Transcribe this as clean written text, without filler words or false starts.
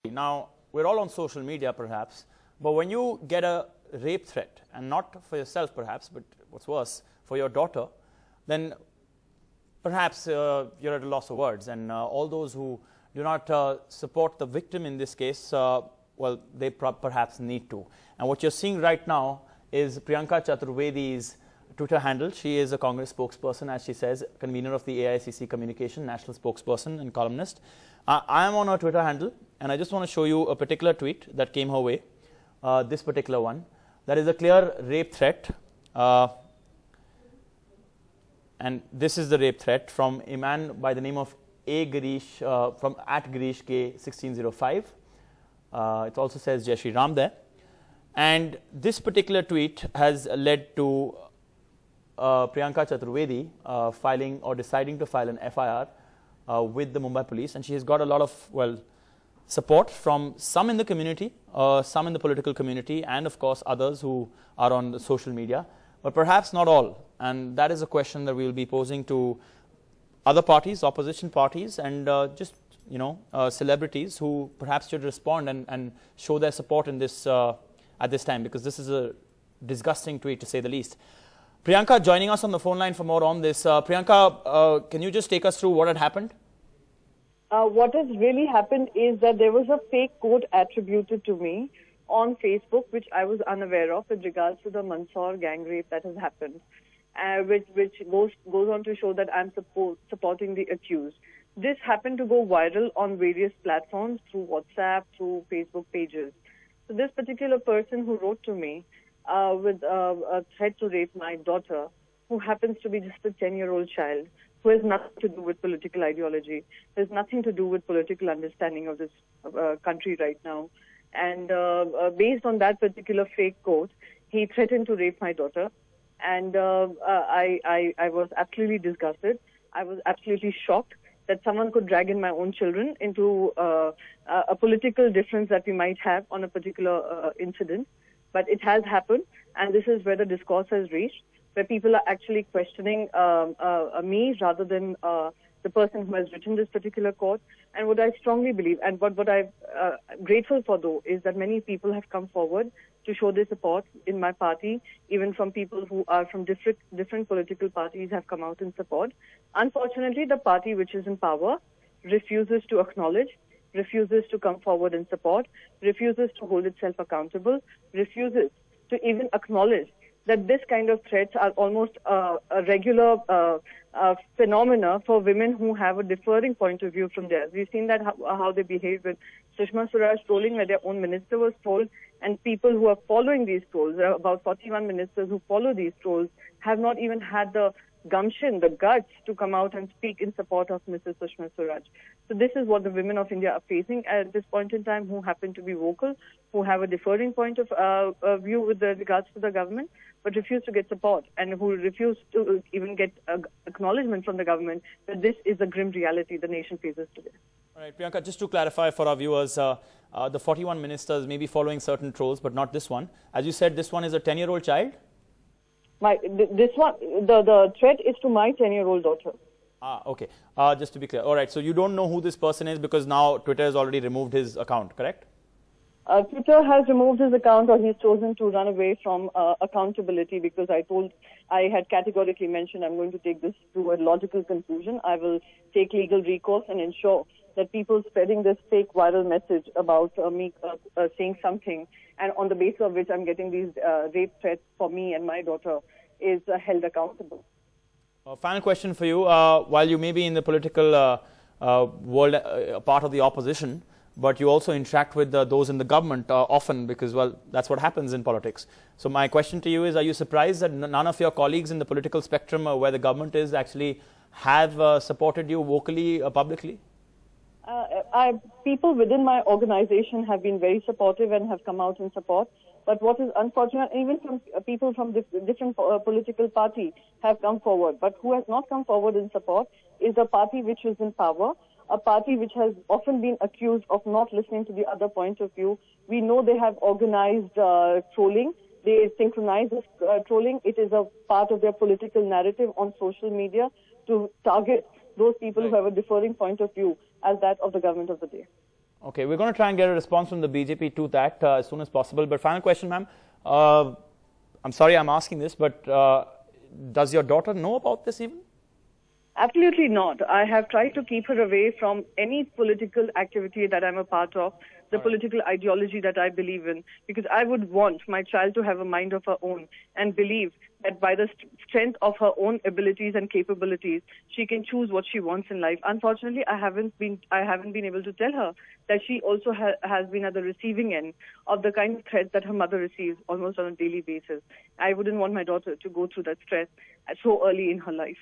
Now, we're all on social media perhaps, but when you get a rape threat, and not for yourself perhaps, but what's worse, for your daughter, then perhaps you're at a loss of words. And all those who do not support the victim in this case, well, they perhaps need to. And what you're seeing right now is Priyanka Chaturvedi's Twitter handle. She is a Congress spokesperson, as she says, convener of the AICC Communication, national spokesperson and columnist. I am on her Twitter handle, and I just want to show you a particular tweet that came her way, this particular one. That is a clear rape threat. And this is the rape threat from a man by the name of A. Girish, from @Girish K1605. It also says Jai Shri Ram there. And this particular tweet has led to Priyanka Chaturvedi filing or deciding to file an FIR with the Mumbai police. And she has got a lot of, well, support from some in the community, some in the political community, and of course others who are on the social media, but perhaps not all. And that is a question that we will be posing to other parties, opposition parties, and just, you know, celebrities who perhaps should respond and show their support in this at this time, because this is a disgusting tweet, to say the least. Priyanka joining us on the phone line for more on this. Priyanka, can you just take us through what had happened? What has really happened is that there was a fake quote attributed to me on Facebook, which I was unaware of, with regards to the Mansoor gang rape that has happened, which goes on to show that I'm supporting the accused. This happened to go viral on various platforms, through WhatsApp, through Facebook pages. So this particular person who wrote to me with a threat to rape my daughter, who happens to be just a 10-year-old child, who has nothing to do with political ideology, has nothing to do with political understanding of this country right now. And based on that particular fake quote, he threatened to rape my daughter. And I was absolutely disgusted. I was absolutely shocked that someone could drag in my own children into a political difference that we might have on a particular incident. But it has happened, and this is where the discourse has reached, where people are actually questioning me rather than the person who has written this particular quote. And what I strongly believe, and what I'm grateful for, though, is that many people have come forward to show their support in my party. Even from people who are from different political parties have come out in support. Unfortunately, the party which is in power refuses to acknowledge, refuses to come forward in support, refuses to hold itself accountable, refuses to even acknowledge that this kind of threats are almost a regular phenomena for women who have a differing point of view from theirs. We've seen that how they behave with Sushma Swaraj trolling, where their own minister was trolled, and people who are following these trolls, there are about 41 ministers who follow these trolls, have not even had the gumption, the guts to come out and speak in support of Mrs. Sushma Swaraj. So this is what the women of India are facing at this point in time, who happen to be vocal, who have a differing point of view with regards to the government, but refuse to get support, and who refuse to even get acknowledgement from the government that this is a grim reality the nation faces today. All right, Priyanka, just to clarify for our viewers, the 41 ministers may be following certain trolls, but not this one. As you said, this one is a 10-year-old child? This one, the threat is to my 10-year-old daughter. Ah, okay. Just to be clear. All right, so you don't know who this person is because now Twitter has already removed his account, correct? Twitter has removed his account, or he's chosen to run away from accountability, because I had categorically mentioned I'm going to take this to a logical conclusion. I will take legal recourse and ensure that people spreading this fake viral message about me saying something, and on the basis of which I'm getting these rape threats for me and my daughter, is held accountable. Final question for you. While you may be in the political world, part of the opposition, but you also interact with those in the government often, because, well, that's what happens in politics. So my question to you is, are you surprised that none of your colleagues in the political spectrum where the government is actually have supported you vocally, publicly? People within my organization have been very supportive and have come out in support. But what is unfortunate, even from people from different political parties have come forward. But who has not come forward in support is a party which is in power, a party which has often been accused of not listening to the other point of view. We know they have organized trolling. They synchronize this trolling. It is a part of their political narrative on social media to target those people who have a differing point of view as that of the government of the day. Okay, we're going to try and get a response from the BJP to that as soon as possible. But final question, ma'am. I'm sorry I'm asking this, but does your daughter know about this even? Absolutely not. I have tried to keep her away from any political activity that I'm a part of, the political ideology that I believe in, because I would want my child to have a mind of her own and believe that by the strength of her own abilities and capabilities, she can choose what she wants in life. Unfortunately, I haven't been able to tell her that she also has been at the receiving end of the kind of threats that her mother receives almost on a daily basis. I wouldn't want my daughter to go through that stress so early in her life.